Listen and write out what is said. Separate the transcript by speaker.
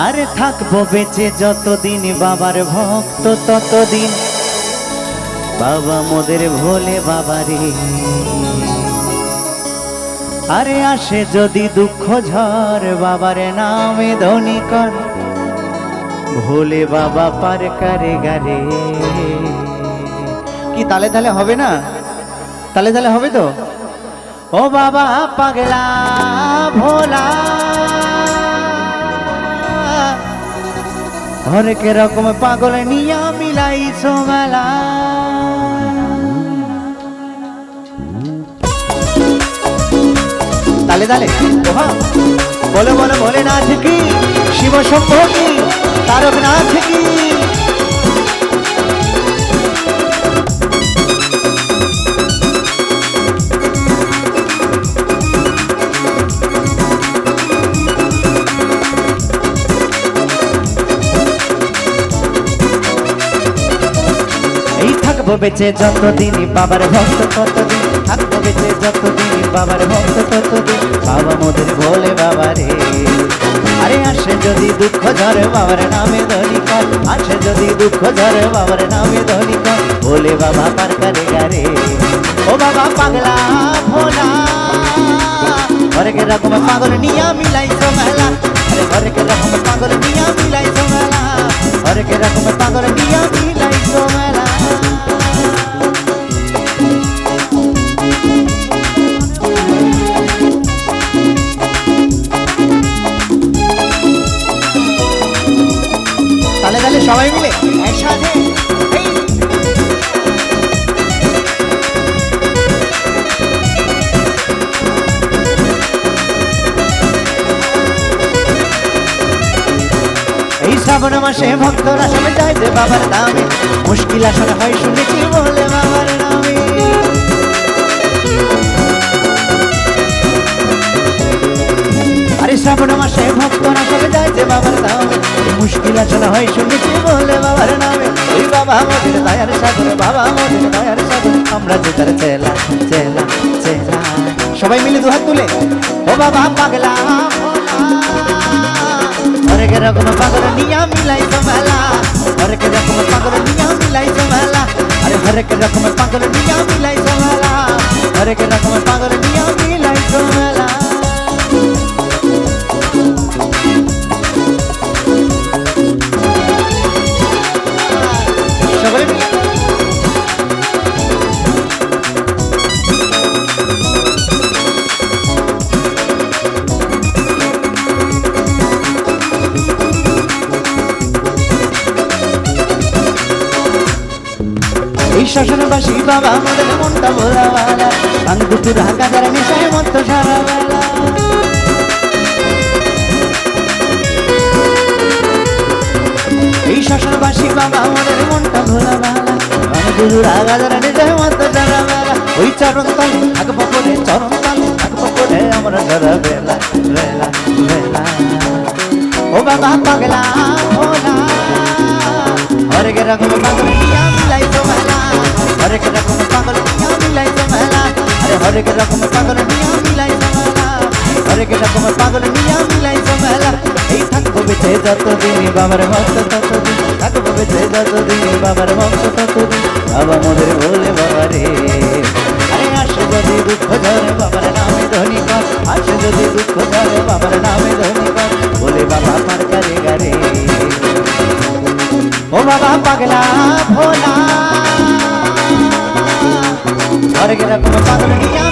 Speaker 1: আরে থাকবো বেঁচে যতদিন বাবার ভক্ত ততদিন বাবা মোদের ভোলে বাবারে। আরে আসে যদি দুঃখ ঝড় বাবার নামে ধ্বনি কর ভোলে বাবা পার করে গারে। কি তালে তালে হবে না? তালে তালে হবে তো? ও বাবা পাগলা ভোলা হরেক রকম পাগল নিয়া মিলাইছো মেলা। তালে তালে ওহা বলে বলে বলে নাথ কি শিব শম্ভু কি তারক নাথ কি। থাকবো বেঁচে যতদিন বাবার ভক্ত ততদিন, থাকবো বেঁচে যতদিন বাবার ভক্ত ততদিন বাবা মোদের ভোলে বাবারে। আরে আসে যদি দুঃখ ঝরে বাবার নামে ধ্বনি কর, আসে যদি দুঃখ ঝরে বাবার নামে ধ্বনি কর ভোলে বাবা পার করে গারে। ও বাবা পাগলা ভোলা হরেক রকম পাগল নিয়া মিলাইছো মেলা। আরে হরেক রকম পাগল নিয়া মিলাইছো মেলা, হরেক রকম পাগল নিয়া মিলাইছো মেলা। তালে তালে সবাই মিলে একসাথে এই শ্রাবণ মাসে ভক্তরা সবাই যায় যে বাবার নামে, মুশকিল আসলে হয় শুনেছি বলে বাবার নামে। আরে শ্রাবণ মাসে ভক্তরা সবাই যায় যে বাবার নামে, মুশকিল আসলে হয় শুনেছি বলে বাবার নামে। ওই বাবা আমাদের দয়ার সাগর, বাবা আমাদের দয়ার সাগর, আমরা যে তার চেলা চেলা চেলা। সবাই মিলে দুহাত তুলে ও বাবা পাগলা হরেক রকম পাগল নিয়া মিলাইছো মেলা, হরেক রকম পাগল নিয়া মিলাইছো মেলা। আরে হরেক রকম পাগল নিয়া মিলাইছো মেলা, হরেক রকম পাগল নিয়া মিলাইছো মেলা। সকলে এই শাসনবাসী বাবা আমাদের মনটা ভোলাওয়ালা, আঙ্গুর হাঁকাদার নেশায় মতো সারা বেলা। এই শাসনবাসী বাবা আমাদের মনটা ভোলাওয়ালা, আঙ্গুর হাঁকাদার নেশায় মতো সারা বেলা। ওই চরণ তলে থাকবো বলে, চরণ তলে থাকবো বলে আমরা সারা বেলা বেলা বেলা। ও বাবা পাগলা ভোলা হরেক রকম পাগল নিয়া মিলাইছো মেলা, হরেক রকম পাগল নিয়া মিলাইছো মেলা। আরে হরেক রকম পাগল নিয়া মিলাইছো মেলা, হরেক রকম পাগল নিয়া মিলাইছো মেলা। এই থাকবো বেঁচে যতদিন বাবার ভক্ত ততদিন, থাকবো বেঁচে যতদিন বাবার ভক্ত ততদিন বাবা মোদের ভোলে বাবারে। আরে আসে যদি দুঃখ ঝরে বাবার নামে ধ্বনি কর, আসে যদি দুঃখ ঝরে বাবার নামে ধ্বনি কর ভোলে বাবা পার করে গারে। ও বাবা পাগলা ভোলা হরেক রকম পাগল নিয়া